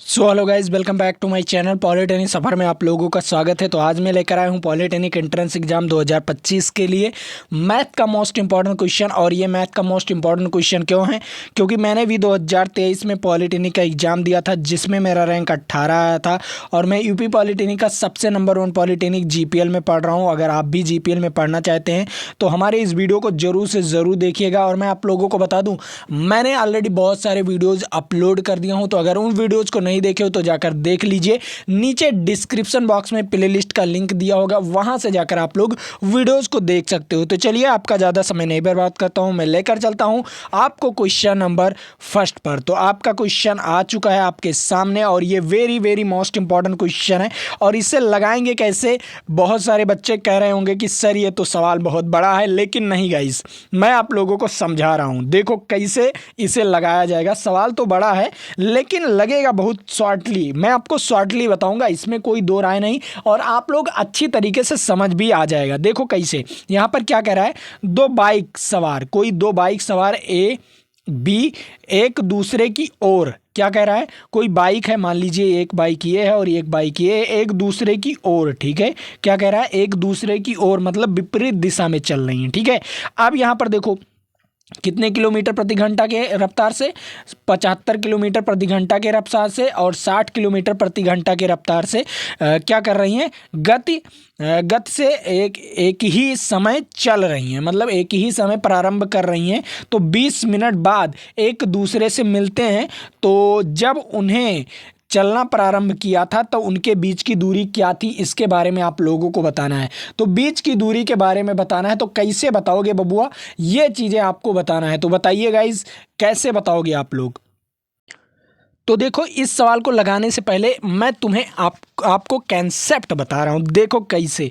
So hello guys, welcome back to my channel. Polytechnic सफ़र में आप लोगों का स्वागत है। तो आज मैं लेकर आया हूँ पॉलिटेक्निक एंट्रेंस एग्जाम 2025 के लिए मैथ का मोस्ट इंपॉर्टेंट क्वेश्चन। और ये मैथ का मोस्ट इंपॉर्टेंट क्वेश्चन क्यों है? क्योंकि मैंने भी 2023 में पॉलिटेक्निक का एग्ज़ाम दिया था, जिसमें मेरा रैंक 18 आया था। और मैं यूपी पॉलिटेक्निक का सबसे नंबर 1 पॉलिटेक्निक जीपीएल में पढ़ रहा हूँ। अगर आप भी जीपीएल में पढ़ना चाहते हैं तो हमारे इस वीडियो को ज़रूर से ज़रूर देखिएगा। और मैं आप लोगों को बता दूँ, मैंने ऑलरेडी बहुत सारे वीडियोज़ अपलोड कर दिया हूँ, तो अगर उन वीडियोज़ को नहीं देखे हो तो जाकर देख लीजिए। नीचे डिस्क्रिप्शन बॉक्स में प्लेलिस्ट का लिंक दिया होगा, वहां से जाकर आप लोग वीडियोस को देख सकते हो। तो चलिए, आपका ज़्यादा समय नहीं बर्बाद करता हूं, मैं लेकर चलता हूं आपको क्वेश्चन नंबर फर्स्ट पर। तो आपका क्वेश्चन आ चुका है आपके सामने, और ये very very most important question है। और इसे लगाएंगे कैसे? बहुत सारे बच्चे कह रहे होंगे कि सर ये तो सवाल बहुत बड़ा है, लेकिन नहीं गाइस, मैं आप लोगों को समझा रहा हूं। देखो कैसे इसे लगाया जाएगा। सवाल तो बड़ा है लेकिन लगेगा बहुत शॉर्टली। मैं आपको शॉर्टली बताऊंगा, इसमें कोई दो राय नहीं, और आप लोग अच्छी तरीके से समझ भी आ जाएगा। देखो कैसे, यहाँ पर क्या कह रहा है, दो बाइक सवार ए बी एक दूसरे की ओर, क्या कह रहा है, कोई बाइक है, मान लीजिए एक बाइक ये है और एक बाइक ये है, एक दूसरे की ओर, ठीक है। क्या कह रहा है, एक दूसरे की ओर मतलब विपरीत दिशा में चल रही है, ठीक है। अब यहाँ पर देखो कितने किलोमीटर प्रति घंटा के रफ्तार से, 75 किलोमीटर प्रति घंटा के रफ्तार से और 60 किलोमीटर प्रति घंटा के रफ्तार से क्या कर रही हैं, गति से एक ही समय चल रही हैं, मतलब एक ही समय प्रारंभ कर रही हैं। तो 20 मिनट बाद एक दूसरे से मिलते हैं। तो जब उन्हें चलना प्रारंभ किया था तो उनके बीच की दूरी क्या थी, इसके बारे में आप लोगों को बताना है। तो बीच की दूरी के बारे में बताना है, तो कैसे बताओगे बबुआ? ये चीज़ें आपको बताना है। तो बताइए गाइज, कैसे बताओगे आप लोग? तो देखो, इस सवाल को लगाने से पहले मैं तुम्हें आपको कंसेप्ट बता रहा हूँ। देखो कैसे,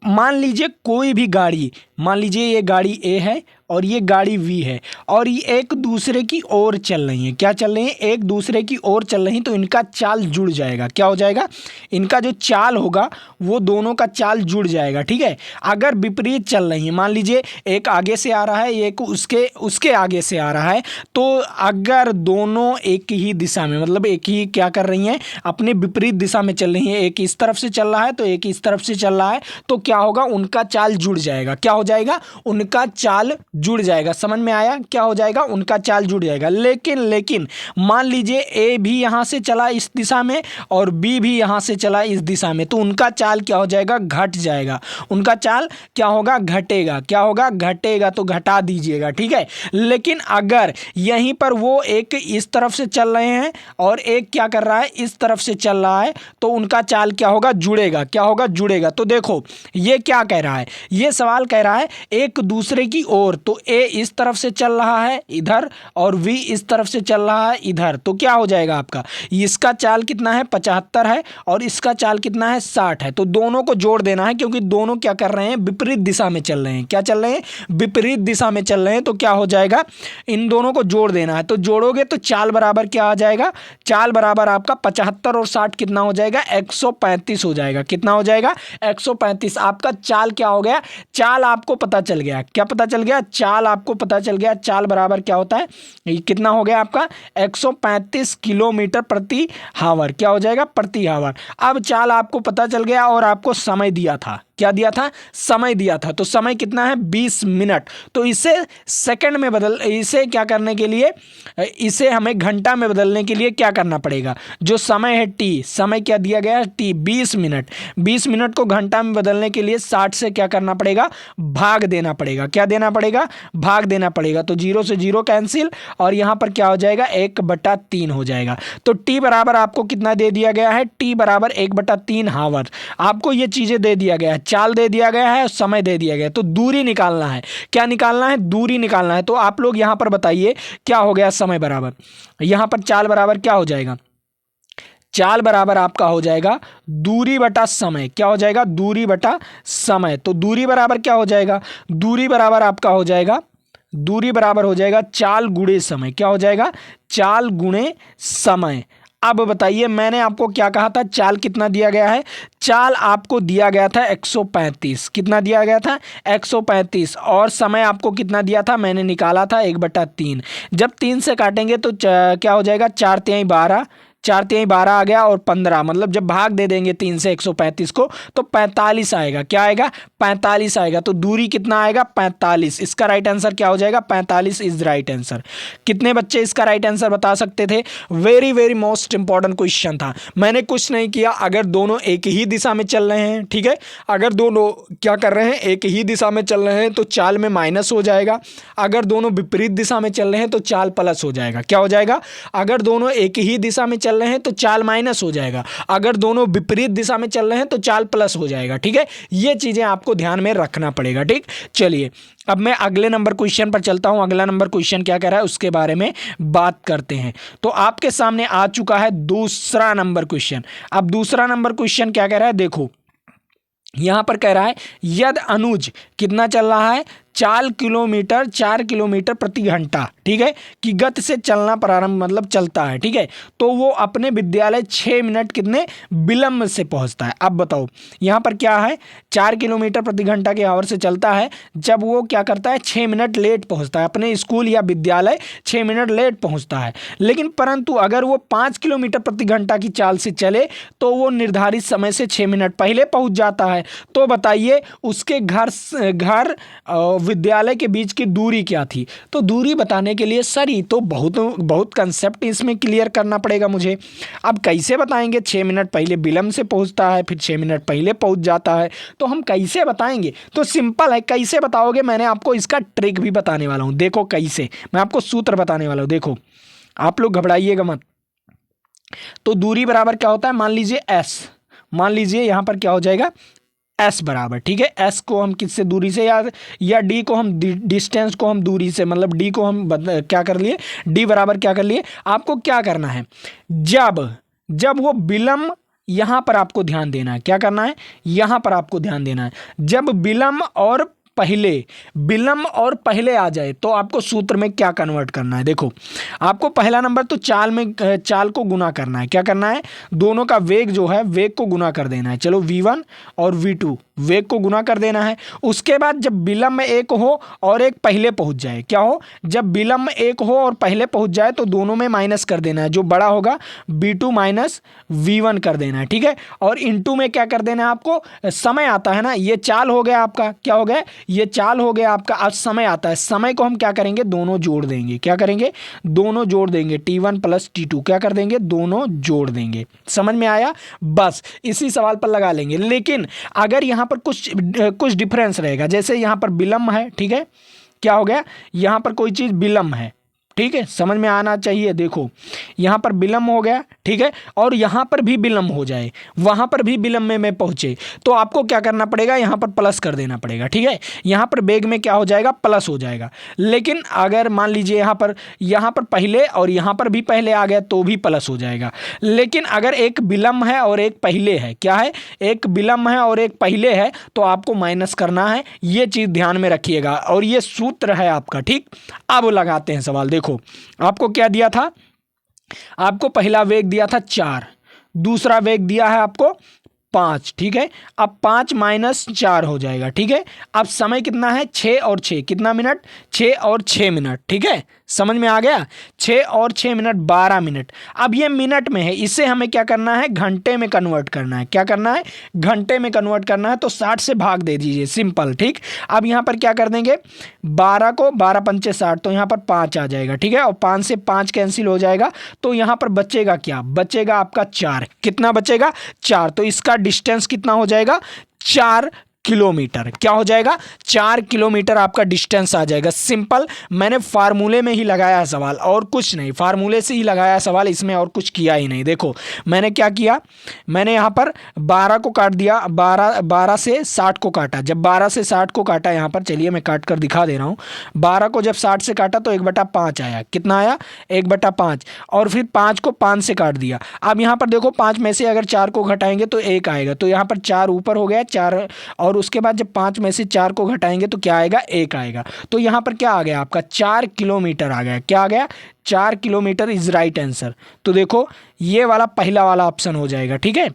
मान लीजिए कोई भी गाड़ी, मान लीजिए ये गाड़ी ए है और ये गाड़ी वी है, और ये एक दूसरे की ओर चल रही हैं। क्या चल रही हैं? एक दूसरे की ओर चल रही हैं। तो इनका चाल जुड़ जाएगा। क्या हो जाएगा? इनका जो चाल होगा वो दोनों का चाल जुड़ जाएगा, ठीक है। अगर विपरीत चल रही हैं, मान लीजिए एक आगे से आ रहा है, एक उसके आगे से आ रहा है, तो अगर दोनों एक ही दिशा में, मतलब एक ही क्या कर रही हैं, अपने विपरीत दिशा में चल रही हैं, एक इस तरफ से चल रहा है तो एक इस तरफ से चल रहा है, तो क्या होगा, उनका चाल जुड़ जाएगा। क्या हो जाएगा? उनका चाल जुड़ जाएगा। समझ में आया? क्या हो जाएगा? उनका चाल जुड़ जाएगा। लेकिन मान लीजिए ए भी यहां से चला इस दिशा में और बी भी यहां से चला इस दिशा में, तो उनका चाल क्या हो जाएगा? घट जाएगा। उनका चाल क्या होगा? घटेगा। क्या होगा? घटेगा। तो घटा दीजिएगा, ठीक है। लेकिन अगर यहीं पर वो एक इस तरफ से चल रहे हैं और एक क्या कर रहा है, इस तरफ से चल रहा है, तो उनका चाल क्या होगा? जुड़ेगा। क्या होगा? जुड़ेगा। तो देखो ये क्या कह रहा है, ये सवाल कह रहा है एक दूसरे की ओर। तो ए इस तरफ से चल रहा है इधर और वी इस तरफ से चल रहा है इधर, तो क्या हो जाएगा आपका, इसका चाल कितना है? 75 है और इसका चाल कितना है? 60 है। तो दोनों को जोड़ देना है, क्योंकि दोनों क्या कर रहे हैं? विपरीत दिशा में चल रहे हैं। क्या चल रहे हैं? विपरीत दिशा में चल रहे हैं। तो क्या हो जाएगा? इन दोनों को जोड़ देना है। तो जोड़ोगे तो चाल बराबर क्या आ जाएगा? चाल बराबर आपका 75 और 60 कितना हो जाएगा? 135 हो जाएगा। कितना हो जाएगा? 135। आपका चाल क्या हो गया? चाल आपको पता चल गया। क्या पता चल गया? चाल आपको पता चल गया। चाल बराबर क्या होता है? ये कितना हो गया आपका? 135 किलोमीटर प्रति हावर। क्या हो जाएगा? प्रति हावर। अब चाल आपको पता चल गया और आपको समय दिया था। क्या दिया था? समय दिया था। तो समय कितना है? 20 मिनट। तो इसे सेकंड में इसे क्या करने के लिए, इसे हमें घंटा में बदलने के लिए क्या करना पड़ेगा? जो समय है टी, समय क्या दिया गया है? T, 20 minute. 20 मिनट को घंटा में बदलने के लिए 60 से क्या करना पड़ेगा? भाग देना पड़ेगा। क्या देना पड़ेगा? भाग देना पड़ेगा। तो 0 से 0 कैंसिल, और यहाँ पर क्या हो जाएगा? 1/3 हो जाएगा। तो टी बराबर आपको कितना दे दिया गया है? टी बराबर 1/3 हावर। आपको ये चीज़ें दे दिया गया है, चाल दे दिया गया है, समय दे दिया गया है। तो दूरी निकालना है। क्या निकालना है? दूरी निकालना है। तो आप लोग यहाँ पर बताइए क्या हो गया? समय बराबर, यहाँ पर चाल बराबर क्या हो जाएगा? चाल बराबर आपका हो जाएगा दूरी बटा समय। क्या हो जाएगा? दूरी बटा समय। तो दूरी बराबर क्या हो जाएगा? दूरी बराबर आपका हो जाएगा, दूरी बराबर हो जाएगा चाल गुणे समय। क्या हो जाएगा? चाल गुणे समय। अब बताइए, मैंने आपको क्या कहा था? चाल कितना दिया गया है? चाल आपको दिया गया था 135। कितना दिया गया था? 135। और समय आपको कितना दिया था? मैंने निकाला था 1/3। जब 3 से काटेंगे तो क्या हो जाएगा? 4 तिहाई 12, 4 तिहाई 12 आ गया और 15, मतलब जब भाग दे देंगे 3 से 135 को तो 45 आएगा। क्या आएगा? 45 आएगा। तो दूरी कितना आएगा? 45। इसका राइट आंसर क्या हो जाएगा? 45 इज राइट आंसर। कितने बच्चे इसका राइट आंसर बता सकते थे? Very very most important question था। मैंने कुछ नहीं किया, अगर दोनों एक ही दिशा में चल रहे हैं, ठीक है, अगर दोनों क्या कर रहे हैं, एक ही दिशा में चल रहे हैं तो चाल में माइनस हो जाएगा। अगर दोनों विपरीत दिशा में चल रहे हैं तो चाल प्लस हो जाएगा। क्या हो जाएगा? अगर दोनों एक ही दिशा में चल रहे हैं तो चाल माइनस हो जाएगा, अगर दोनों विपरीत दिशा में चल रहे हैं तो चाल प्लस हो जाएगा। ठीक है, ये चीजें आपको ध्यान में रखना पड़ेगा। ठीक, चलिए अब मैं अगले नंबर क्वेश्चन पर चलता हूं। अगला नंबर क्वेश्चन क्या कह रहा है उसके बारे में बात करते हैं। तो आपके सामने आ चुका है दूसरा नंबर क्वेश्चन। अब दूसरा नंबर क्वेश्चन क्या कह रहा है, देखो यहां पर कह रहा है यदि अनुज कितना चल रहा है, 4 किलोमीटर प्रति घंटा, ठीक है, की गति से चलना प्रारंभ मतलब चलता है, ठीक है, तो वो अपने विद्यालय 6 मिनट कितने विलंब से पहुंचता है। अब बताओ यहाँ पर क्या है, 4 किलोमीटर प्रति घंटा के आवर से चलता है, जब वो क्या करता है 6 मिनट लेट पहुंचता है अपने स्कूल या विद्यालय, 6 मिनट लेट पहुंचता है। लेकिन परंतु अगर वो 5 किलोमीटर प्रति घंटा की चाल से चले तो वो निर्धारित समय से 6 मिनट पहले पहुंच जाता है। तो बताइए उसके घर विद्यालय के बीच की दूरी क्या थी। तो दूरी बताने के लिए सर ये तो बहुत कंसेप्ट इसमें क्लियर करना पड़ेगा मुझे। अब कैसे बताएंगे, 6 मिनट पहले विलंब से पहुंचता है, फिर 6 मिनट पहले पहुंच जाता है, तो हम कैसे बताएंगे। तो सिंपल है, कैसे बताओगे, मैंने आपको इसका ट्रिक भी बताने वाला हूं। देखो कैसे, मैं आपको सूत्र बताने वाला हूं। देखो आप लोग घबराइएगा मत। तो दूरी बराबर क्या होता है, मान लीजिए एस, मान लीजिए यहां पर क्या हो जाएगा एस बराबर, ठीक है, एस को हम किससे दूरी से या डी को हम डिस्टेंस को हम दूरी से, मतलब डी को हम क्या कर लिए, डी बराबर क्या कर लिए। आपको क्या करना है, जब वो विलंब, यहां पर आपको ध्यान देना है, क्या करना है, यहां पर आपको ध्यान देना है, जब विलंब और पहले आ जाए तो आपको सूत्र में क्या कन्वर्ट करना है। देखो आपको पहला नंबर तो चाल को गुना करना है। क्या करना है, दोनों का वेग जो है वेग को गुना कर देना है। चलो v1 और v2 वेग को गुना कर देना है। उसके बाद जब विलंब एक हो और एक पहले पहुंच जाए, क्या हो, जब विलंब एक हो और पहले पहुंच जाए तो दोनों में माइनस कर देना है, जो बड़ा होगा v2 माइनस v1 कर देना है, ठीक है, और इनटू में क्या कर देना है, आपको समय आता है ना, ये चाल हो गया आपका, क्या हो गया, ये चाल हो गया आपका। आज समय आता है, समय को हम क्या करेंगे, दोनों जोड़ देंगे। क्या करेंगे, दोनों जोड़ देंगे, t1 प्लस t2 क्या कर देंगे, दोनों जोड़ देंगे। समझ में आया, बस इसी सवाल पर लगा लेंगे। लेकिन अगर यहाँ पर कुछ डिफरेंस रहेगा, जैसे यहाँ पर विलंब है, ठीक है, क्या हो गया, यहाँ पर कोई चीज विलंब है, ठीक है, समझ में आना चाहिए। देखो यहाँ पर विलंब हो गया, ठीक है, और यहाँ पर भी विलंब हो जाए, वहां पर भी विलंब में पहुंचे, तो आपको क्या करना पड़ेगा, यहाँ पर प्लस कर देना पड़ेगा, ठीक है, यहाँ पर वेग में क्या हो जाएगा, प्लस हो जाएगा। लेकिन अगर मान लीजिए यहाँ पर पहले और यहाँ पर भी पहले आ गया तो भी प्लस हो जाएगा। लेकिन अगर एक विलंब है और एक पहले है, क्या है, एक विलंब है और एक पहले है, तो आपको माइनस करना है। ये चीज ध्यान में रखिएगा और ये सूत्र है आपका, ठीक। अब लगाते हैं सवाल। देखो आपको क्या दिया था, आपको पहला वेग दिया था 4, दूसरा वेग दिया है आपको 5, ठीक है, अब 5 माइनस 4 हो जाएगा, ठीक है। अब समय कितना है, 6 और 6 कितना मिनट, 6 और 6 मिनट, ठीक है, समझ में आ गया, 6 और 6 मिनट 12 मिनट। अब ये मिनट में है, इसे हमें क्या करना है, घंटे में कन्वर्ट करना है। क्या करना है, घंटे में कन्वर्ट करना है, तो 60 से भाग दे दीजिए, सिंपल, ठीक। अब यहाँ पर क्या कर देंगे, 12 को 12 पंचे 60, तो यहाँ पर 5 आ जाएगा, ठीक है, और 5 से 5 कैंसिल हो जाएगा, तो यहाँ पर बचेगा क्या, बचेगा आपका 4। कितना बचेगा, 4। तो इसका डिस्टेंस कितना हो जाएगा, 4 किलोमीटर। क्या हो जाएगा, 4 किलोमीटर आपका डिस्टेंस आ जाएगा। सिंपल, मैंने फार्मूले में ही लगाया सवाल और कुछ नहीं, फार्मूले से ही लगाया सवाल, इसमें और कुछ किया ही नहीं। देखो मैंने क्या किया, मैंने यहाँ पर 12 को काट दिया, 12 से 60 को काटा। जब 12 से 60 को काटा, यहाँ पर चलिए मैं काट कर दिखा दे रहा हूँ, 12 को जब 60 से काटा तो 1/5 आया। कितना आया, 1/5, और फिर 5 को 5 से काट दिया। अब यहाँ पर देखो 5 में से अगर 4 को घटाएंगे तो 1 आएगा, तो यहाँ पर 4 ऊपर हो गया, 4, और उसके बाद जब 5 में से 4 को घटाएंगे तो क्या आएगा, 1 आएगा। तो यहाँ पर क्या आ गया आपका, 4 किलोमीटर आ गया। क्या आ गया, 4 किलोमीटर इज राइट आंसर। तो देखो ये वाला पहला वाला ऑप्शन हो जाएगा, ठीक है,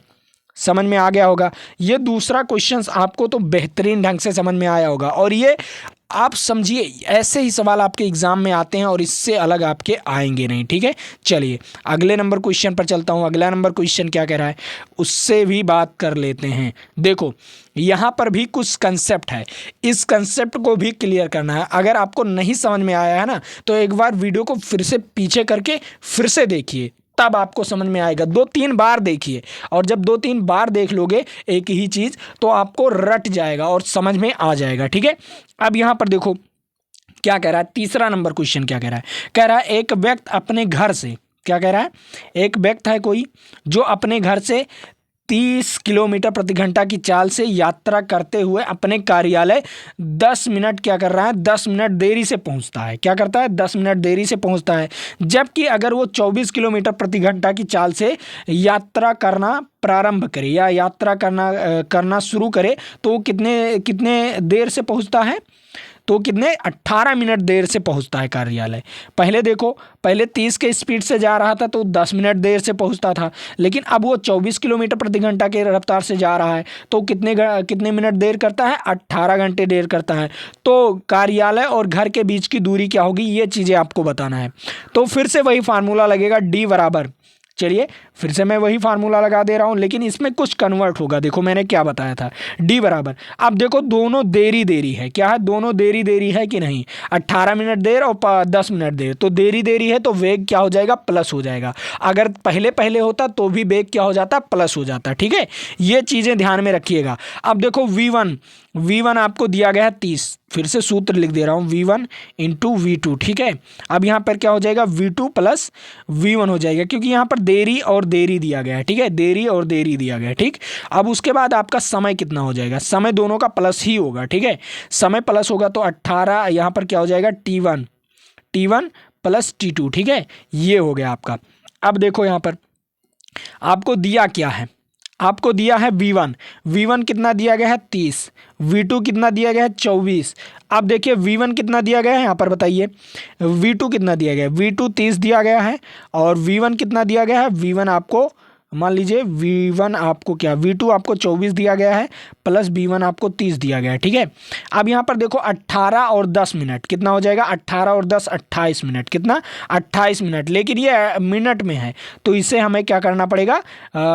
समझ में आ गया होगा। ये दूसरा क्वेश्चन आपको तो बेहतरीन ढंग से समझ में आया होगा, और ये आप समझिए ऐसे ही सवाल आपके एग्जाम में आते हैं और इससे अलग आपके आएंगे नहीं, ठीक है। चलिए अगले नंबर क्वेश्चन पर चलता हूँ। अगला नंबर क्वेश्चन क्या कह रहा है उससे भी बात कर लेते हैं। देखो यहाँ पर भी कुछ कंसेप्ट है, इस कंसेप्ट को भी क्लियर करना है। अगर आपको नहीं समझ में आया है ना तो एक बार वीडियो को फिर से पीछे करके फिर से देखिए, तब आपको समझ में आएगा। 2-3 बार देखिए, और जब 2-3 बार देख लोगे एक ही चीज़ तो आपको रट जाएगा और समझ में आ जाएगा, ठीक है। अब यहाँ पर देखो क्या कह रहा है, तीसरा नंबर क्वेश्चन क्या कह रहा है, कह रहा है एक व्यक्ति अपने घर से, क्या कह रहा है, एक व्यक्ति है कोई जो अपने घर से 30 किलोमीटर प्रति घंटा की चाल से यात्रा करते हुए अपने कार्यालय 10 मिनट क्या कर रहा है, 10 मिनट देरी से पहुंचता है। क्या करता है, 10 मिनट देरी से पहुंचता है। जबकि अगर वो 24 किलोमीटर प्रति घंटा की चाल से यात्रा करना प्रारंभ करे या यात्रा करना शुरू करे तो वो कितने कितने देर से पहुंचता है, तो कितने 18 मिनट देर से पहुंचता है कार्यालय। पहले देखो, पहले 30 के स्पीड से जा रहा था तो 10 मिनट देर से पहुंचता था, लेकिन अब वो 24 किलोमीटर प्रति घंटा के रफ्तार से जा रहा है तो कितने मिनट देर करता है, 18 घंटे देर करता है। तो कार्यालय और घर के बीच की दूरी क्या होगी, ये चीज़ें आपको बताना है। तो फिर से वही फार्मूला लगेगा, डी बराबर, चलिए फिर से मैं वही फार्मूला लगा दे रहा हूं, लेकिन इसमें कुछ कन्वर्ट होगा। देखो मैंने क्या बताया था, डी बराबर, अब देखो दोनों देरी देरी है, क्या है, दोनों देरी देरी है कि नहीं, 18 मिनट देर और 10 मिनट देर, तो देरी देरी है तो वेग क्या हो जाएगा, प्लस हो जाएगा। अगर पहले पहले होता तो भी वेग क्या हो जाता, प्लस हो जाता, ठीक है। ये चीज़ें ध्यान में रखिएगा। अब देखो V1 आपको दिया गया है 30, फिर से सूत्र लिख दे रहा हूँ, V1 इंटू V2, ठीक है। अब यहाँ पर क्या हो जाएगा, V2 प्लस V1 हो जाएगा, क्योंकि यहाँ पर देरी और देरी दिया गया है, ठीक है, देरी और देरी दिया गया है, ठीक। अब उसके बाद आपका समय कितना हो जाएगा, समय दोनों का प्लस ही होगा, ठीक है, समय प्लस होगा तो 18, यहाँ पर क्या हो जाएगा, T1 प्लस T2, ठीक है, ये हो गया आपका। अब देखो यहाँ पर आपको दिया क्या है, आपको दिया है V1 कितना दिया गया है 30, V2 कितना दिया गया है 24। अब देखिए V1 कितना दिया गया है, यहाँ पर बताइए, V2 कितना दिया गया है, V2 30 दिया गया है, और V1 कितना दिया गया है, V1 आपको मान लीजिए V1 आपको क्या, V2 आपको 24 दिया गया है प्लस V1 आपको 30 दिया गया है, ठीक है। अब यहाँ पर देखो 18 और 10 मिनट कितना हो जाएगा, 18 और 10 28 मिनट, कितना 28 मिनट, लेकिन ये मिनट में है तो इसे हमें क्या करना पड़ेगा,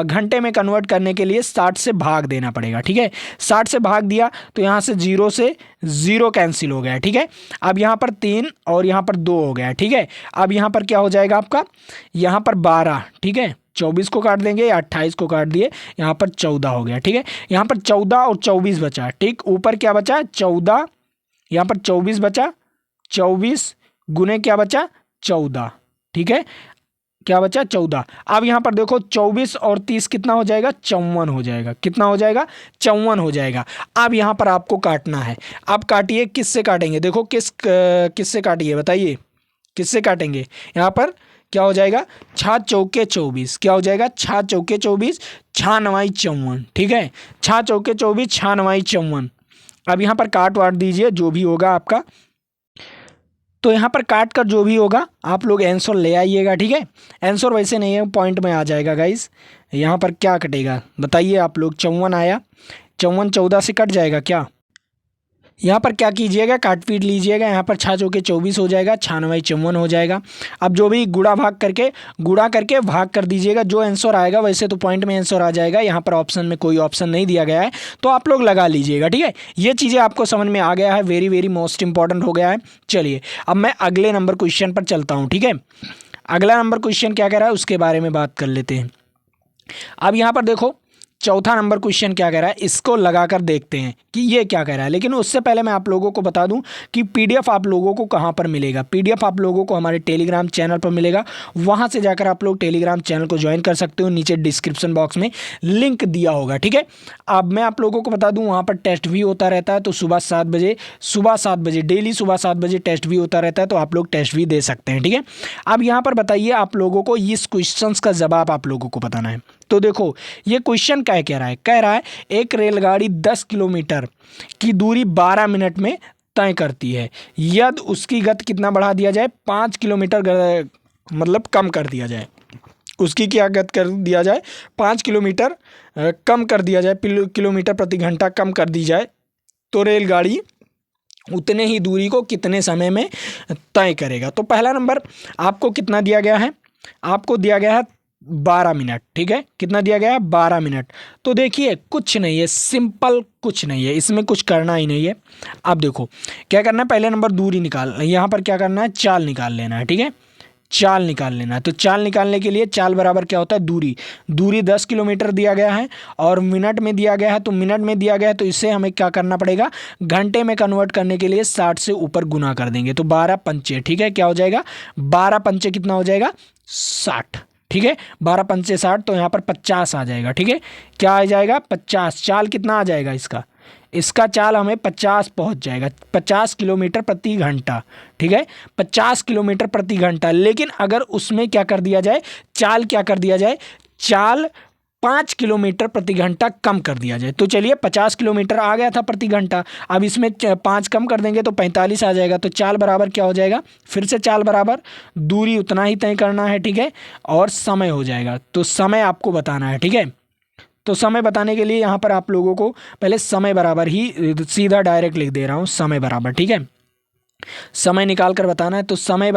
घंटे में कन्वर्ट करने के लिए 60 से भाग देना पड़ेगा, ठीक है। 60 से भाग दिया तो यहाँ से 0 से 0 कैंसिल हो गया, ठीक है। अब यहाँ पर 3 और यहाँ पर 2 हो गया, ठीक है। अब यहाँ पर क्या हो जाएगा आपका, यहाँ पर 12, ठीक है, 24 को काट देंगे या 28 को काट दिए, यहाँ पर 14 हो गया, ठीक है। यहाँ पर 14 और 24 बचा, ठीक, ऊपर क्या बचा 14, यहाँ पर 24 बचा, 24 गुने क्या बचा 14, ठीक है, क्या बचा 14। अब यहाँ पर देखो 24 और 30 कितना हो जाएगा, 54 हो जाएगा, कितना हो जाएगा 54 हो जाएगा। अब यहाँ पर आपको काटना है, अब काटिए, किससे काटेंगे, देखो किससे काटिए बताइए, किससे काटेंगे, यहाँ पर क्या हो जाएगा, 6 चौके 24, क्या हो जाएगा 6 चौके 24, 6 नवाई 54, ठीक है, 6 चौके 24, 6 नवाई 54। अब यहाँ पर काट वाट दीजिए जो भी होगा आपका, तो यहाँ पर काट कर जो भी होगा आप लोग आंसर ले आइएगा, ठीक है। आंसर वैसे नहीं है, पॉइंट में आ जाएगा गाइस। यहाँ पर क्या कटेगा बताइए आप लोग, 54 आया, 54 14 से कट जाएगा क्या, यहाँ पर क्या कीजिएगा, काट पीट लीजिएगा, यहाँ पर 6 चौके 24 हो जाएगा, 6 नवाई 54 हो जाएगा। अब जो भी गुणा करके भाग कर दीजिएगा, जो आंसर आएगा वैसे तो पॉइंट में आंसर आ जाएगा, यहाँ पर ऑप्शन में कोई ऑप्शन नहीं दिया गया है तो आप लोग लगा लीजिएगा, ठीक है। ये चीज़ें आपको समझ में आ गया है, वेरी वेरी मोस्ट इंपॉर्टेंट हो गया है। चलिए अब मैं अगले नंबर क्वेश्चन पर चलता हूँ, ठीक है। अगला नंबर क्वेश्चन क्या कह रहा है उसके बारे में बात कर लेते हैं। अब यहाँ पर देखो चौथा नंबर क्वेश्चन क्या कह रहा है, इसको लगाकर देखते हैं कि ये क्या कह रहा है। लेकिन उससे पहले मैं आप लोगों को बता दूं कि पीडीएफ आप लोगों को कहां पर मिलेगा। पीडीएफ आप लोगों को हमारे टेलीग्राम चैनल पर मिलेगा, वहां से जाकर आप लोग टेलीग्राम चैनल को ज्वाइन कर सकते हो, नीचे डिस्क्रिप्शन बॉक्स में लिंक दिया होगा, ठीक है। अब मैं आप लोगों को बता दूँ वहाँ पर टेस्ट भी होता रहता है, तो सुबह 7 बजे डेली सुबह 7 बजे टेस्ट भी होता रहता है, तो आप लोग टेस्ट भी दे सकते हैं, ठीक है। अब यहाँ पर बताइए आप लोगों को इस क्वेश्चन का जवाब आप लोगों को बताना है। तो देखो ये क्वेश्चन क्या कह रहा है एक रेलगाड़ी 10 किलोमीटर की दूरी 12 मिनट में तय करती है, यदि उसकी गति कितना बढ़ा दिया जाए, 5 किलोमीटर मतलब कम कर दिया जाए, उसकी क्या गति कर दिया जाए, 5 किलोमीटर कम कर दिया जाए, किलोमीटर प्रति घंटा कम कर दी जाए, तो रेलगाड़ी उतने ही दूरी को कितने समय में तय करेगा। तो पहला नंबर आपको कितना दिया गया है, आपको दिया गया है 12 मिनट, ठीक है, कितना दिया गया है 12 मिनट। तो देखिए कुछ नहीं है, सिंपल कुछ नहीं है, इसमें कुछ करना ही नहीं है। अब देखो क्या करना है, पहले नंबर दूरी निकाल, यहाँ पर क्या करना है, चाल निकाल लेना है, ठीक है, चाल निकाल लेना है। तो चाल निकालने के लिए चाल बराबर क्या होता है, दूरी, दूरी 10 किलोमीटर दिया गया है और मिनट में दिया गया है, तो मिनट में दिया गया है तो इससे हमें क्या करना पड़ेगा, घंटे में कन्वर्ट करने के लिए 60 से ऊपर गुना कर देंगे। तो 12 पंचे, ठीक है, क्या हो जाएगा 12 पंचे कितना हो जाएगा 60, ठीक है, 12 पंचे 60, तो यहाँ पर 50 आ जाएगा, ठीक है, क्या आ जाएगा 50। चाल कितना आ जाएगा इसका चाल हमें 50 पहुंच जाएगा, 50 किलोमीटर प्रति घंटा, ठीक है, 50 किलोमीटर प्रति घंटा। लेकिन अगर उसमें क्या कर दिया जाए, चाल क्या कर दिया जाए, चाल 5 किलोमीटर प्रति घंटा कम कर दिया जाए। तो चलिए 50 किलोमीटर आ गया था प्रति घंटा, अब इसमें 5 कम कर देंगे तो 45 आ जाएगा। तो चाल बराबर क्या हो जाएगा, फिर से चाल बराबर दूरी उतना ही तय करना है, ठीक है, और समय हो जाएगा। तो समय आपको बताना है, ठीक है। तो समय बताने के लिए यहाँ पर आप लोगों को पहले समय बराबर ही सीधा डायरेक्ट लिख दे रहा हूँ, समय बराबर, ठीक है, समय निकाल कर बताना है। तो समय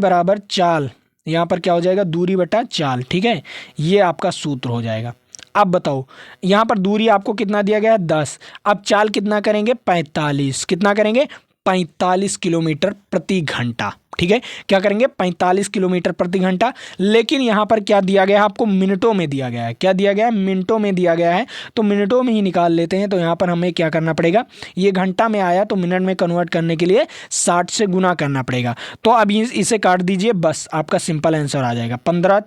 बराबर चाल, यहाँ पर क्या हो जाएगा, दूरी बटा चाल, ठीक है, ये आपका सूत्र हो जाएगा। अब बताओ यहाँ पर दूरी आपको कितना दिया गया है 10, अब चाल कितना करेंगे 45, कितना करेंगे 45 किलोमीटर प्रति घंटा, ठीक है, क्या करेंगे 45 किलोमीटर प्रति घंटा। लेकिन यहाँ पर क्या दिया गया है आपको, मिनटों में दिया गया है, क्या दिया गया है, मिनटों में दिया गया है, तो मिनटों में ही निकाल लेते हैं। तो यहाँ पर हमें क्या करना पड़ेगा, ये घंटा में आया तो मिनट में कन्वर्ट करने के लिए 60 से गुना करना पड़ेगा। तो अब इसे काट दीजिए, बस आपका सिंपल आंसर आ जाएगा 15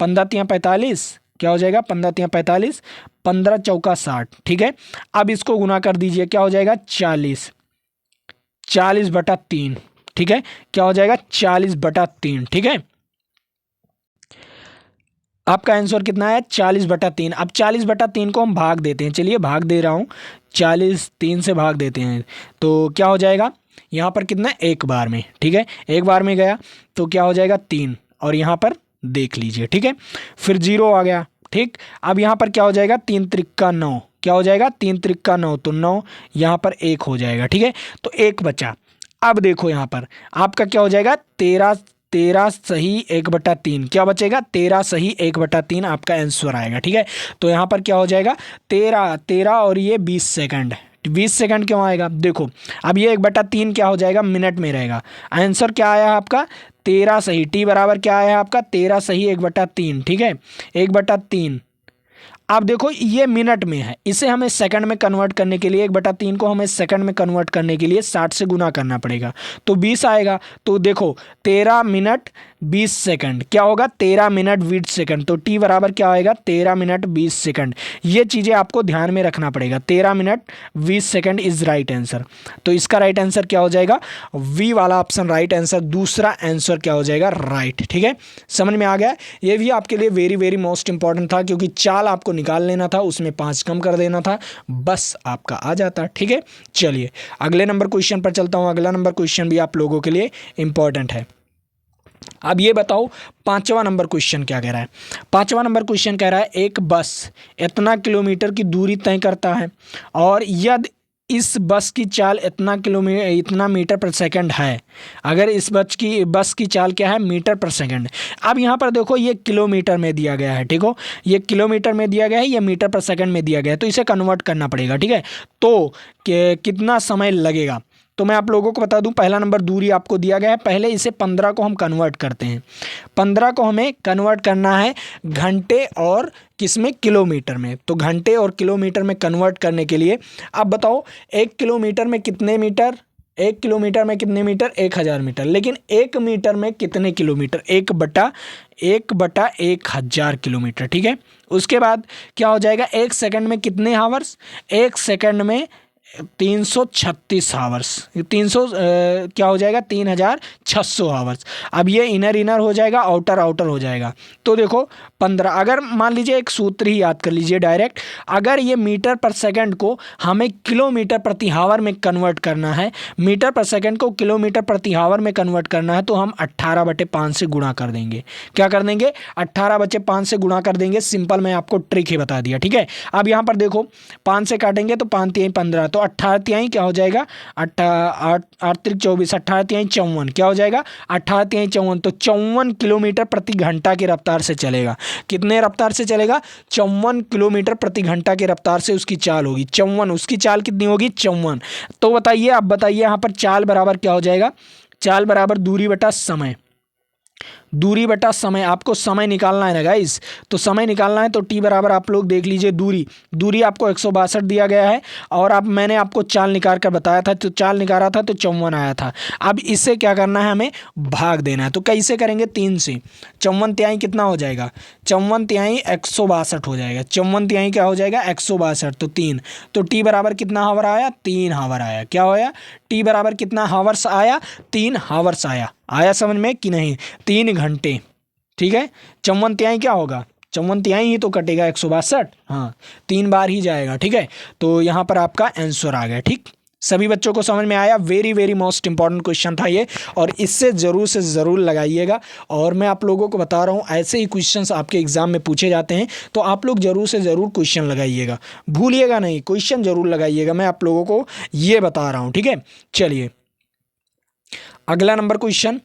15 45, क्या हो जाएगा 15 45, 15 चौका 60, ठीक है। अब इसको गुना कर दीजिए, क्या हो जाएगा 40, 40 बटा 3, ठीक है, क्या हो जाएगा 40 बटा 3, ठीक है। आपका आंसर कितना है 40 बटा 3। अब 40 बटा 3 को हम भाग देते हैं, चलिए भाग दे रहा हूँ, 40 3 से भाग देते हैं तो क्या हो जाएगा, यहाँ पर कितना एक बार में, ठीक है, एक बार में गया तो क्या हो जाएगा 3, और यहाँ पर देख लीजिए, ठीक है, फिर 0 आ गया, ठीक। अब यहाँ पर क्या हो जाएगा 3 त्रिक्का 9, क्या हो जाएगा 3 त्रिक्का 9, तो 9 यहाँ पर 1 हो जाएगा, ठीक है, तो 1 बचा। अब देखो यहाँ पर आपका क्या हो जाएगा 13 सही 1/3, क्या बचेगा 13 सही 1/3 आपका आंसर आएगा, ठीक है। तो यहाँ पर क्या हो जाएगा 13 और ये 20 सेकंड, 20 सेकंड क्यों आएगा, देखो अब ये 1/3 क्या हो जाएगा मिनट में रहेगा। आंसर क्या आया आपका 13 सही, टी बराबर क्या आया आपका 13 सही 1/3, ठीक है, 1/3। अब देखो ये मिनट में है, इसे हमें सेकंड में कन्वर्ट करने के लिए 1/3 को हमें सेकंड में कन्वर्ट करने के लिए 60 से गुना करना पड़ेगा, तो 20 आएगा। तो देखो 13 मिनट 20 सेकंड क्या होगा 13 मिनट 20 सेकंड, तो टी बराबर क्या आएगा 13 मिनट 20 सेकंड। ये चीज़ें आपको ध्यान में रखना पड़ेगा, 13 minute 20 second is right answer. तो इसका राइट आंसर क्या हो जाएगा, वी वाला ऑप्शन राइट आंसर, दूसरा आंसर क्या हो जाएगा राइट, ठीक है। समझ में आ गया, ये भी आपके लिए वेरी वेरी मोस्ट इंपॉर्टेंट था, क्योंकि चाल आपको निकाल लेना था, उसमें 5 कम कर देना था, बस आपका आ जाता, ठीक है। चलिए अगले नंबर क्वेश्चन पर चलता हूँ। अगला नंबर क्वेश्चन भी आप लोगों के लिए इंपॉर्टेंट है। अब ये बताओ 5वां नंबर क्वेश्चन क्या कह रहा है। 5वां नंबर क्वेश्चन कह रहा है एक बस इतना किलोमीटर की दूरी तय करता है और यदि इस बस की चाल इतना मीटर पर सेकंड है। अगर इस बस की चाल क्या है मीटर पर सेकंड। अब यहाँ पर देखो ये किलोमीटर में दिया गया है, ठीक हो, ये किलोमीटर में दिया गया है, ये मीटर पर सेकंड में दिया गया है, तो इसे कन्वर्ट करना पड़ेगा, ठीक है। तो कितना समय लगेगा, तो मैं आप लोगों को बता दूं, पहला नंबर दूरी आपको दिया गया है, पहले इसे 15 को हम कन्वर्ट करते हैं। 15 को हमें कन्वर्ट करना है घंटे और किस में किलोमीटर में, तो घंटे और किलोमीटर में कन्वर्ट करने के लिए अब बताओ 1 किलोमीटर में कितने मीटर, 1 किलोमीटर में कितने मीटर 1000 मीटर, लेकिन 1 मीटर में कितने किलोमीटर 1/1000 किलोमीटर, ठीक है। उसके बाद क्या हो जाएगा 1 सेकंड में कितने हावर्स, 1 सेकंड में 336 हावर्स, 300 क्या हो जाएगा 3600 हावर्स। अब ये इनर हो जाएगा, आउटर हो जाएगा। तो देखो 15, अगर मान लीजिए एक सूत्र ही याद कर लीजिए डायरेक्ट, अगर ये मीटर पर सेकंड को हमें किलोमीटर प्रति हावर में कन्वर्ट करना है, मीटर पर सेकंड को किलोमीटर प्रति हावर में कन्वर्ट करना है, तो हम 18/5 से गुणा कर देंगे। क्या कर देंगे 18/5 से गुणा कर देंगे। सिंपल मैं आपको ट्रिक ही बता दिया, ठीक है। अब यहाँ पर देखो 5 से काटेंगे तो 5 3 15, तो 18 तिहाई क्या हो जाएगा, 8 त्रिक 24, 18 तिहाई 54, क्या हो जाएगा 18 तिहाई 54, तो 54 किलोमीटर प्रति घंटा की रफ्तार से चलेगा। कितने रफ्तार से चलेगा, 54 किलोमीटर प्रति घंटा की रफ्तार से उसकी चाल होगी। 54, उसकी चाल कितनी होगी 54। तो बताइए, अब बताइए यहाँ पर चाल बराबर क्या हो जाएगा, चाल बराबर दूरी बटा समय, दूरी बटा समय, आपको समय निकालना है ना गाइस, तो समय निकालना है तो टी बराबर आप लोग देख लीजिए, दूरी आपको 162 दिया गया है और अब मैंने आपको चाल निकाल कर बताया था, तो चाल निकाला था तो 54 आया था। अब इससे क्या करना है, हमें भाग देना है। तो कैसे करेंगे, 3 से। 54 तिहाई कितना हो जाएगा, 54 तिहाई 162 हो जाएगा। 54 तिहाई क्या हो जाएगा 162, तो 3, तो टी बराबर कितना हावर आया, 3 हावर आया। क्या होया, टी बराबर कितना हावर्स आया, 3 हावर्स आया समझ में कि नहीं, 3 घंटे। ठीक है, 54 तिहाई क्या होगा, 54 तिहाई ही तो कटेगा 162, हाँ 3 बार ही जाएगा। ठीक है, तो यहाँ पर आपका आंसर आ गया। ठीक, सभी बच्चों को समझ में आया। Very very most important question था ये, और इससे ज़रूर से ज़रूर लगाइएगा। और मैं आप लोगों को बता रहा हूँ, ऐसे ही क्वेश्चंस आपके एग्जाम में पूछे जाते हैं, तो आप लोग ज़रूर से ज़रूर क्वेश्चन लगाइएगा, भूलिएगा नहीं, क्वेश्चन ज़रूर लगाइएगा, मैं आप लोगों को ये बता रहा हूँ। ठीक है, चलिए अगला नंबर क्वेश्चन,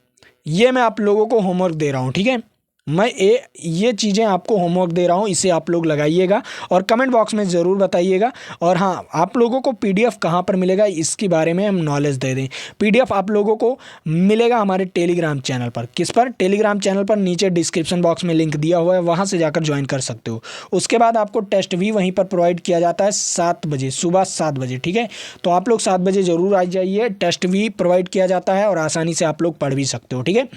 ये मैं आप लोगों को होमवर्क दे रहा हूँ। ठीक है, मैं ये चीज़ें आपको होमवर्क दे रहा हूँ, इसे आप लोग लगाइएगा और कमेंट बॉक्स में ज़रूर बताइएगा। और हाँ, आप लोगों को पीडीएफ कहाँ पर मिलेगा इसके बारे में हम नॉलेज दे दें। पीडीएफ आप लोगों को मिलेगा हमारे टेलीग्राम चैनल पर। किस पर, टेलीग्राम चैनल पर, नीचे डिस्क्रिप्शन बॉक्स में लिंक दिया हुआ है, वहाँ से जाकर ज्वाइन कर सकते हो। उसके बाद आपको टेस्ट भी वहीं पर प्रोवाइड किया जाता है 7 बजे, सुबह 7 बजे। ठीक है, तो आप लोग 7 बजे ज़रूर आ जाइए, टेस्ट भी प्रोवाइड किया जाता है और आसानी से आप लोग पढ़ भी सकते हो। ठीक है,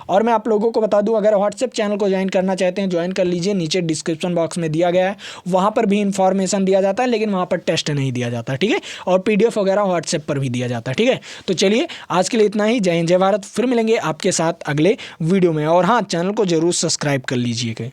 और मैं आप लोगों को बता दूँ, अगर व्हाट्सएप चैनल को ज्वाइन करना चाहते हैं, ज्वाइन कर लीजिए, नीचे डिस्क्रिप्शन बॉक्स में दिया गया है, वहाँ पर भी इंफॉर्मेशन दिया जाता है, लेकिन वहाँ पर टेस्ट नहीं दिया जाता। ठीक है, और पीडीएफ वगैरह व्हाट्सएप पर भी दिया जाता है। ठीक है, तो चलिए आज के लिए इतना ही। जय हिंद, जय भारत। फिर मिलेंगे आपके साथ अगले वीडियो में, और हाँ, चैनल को जरूर सब्सक्राइब कर लीजिएगा।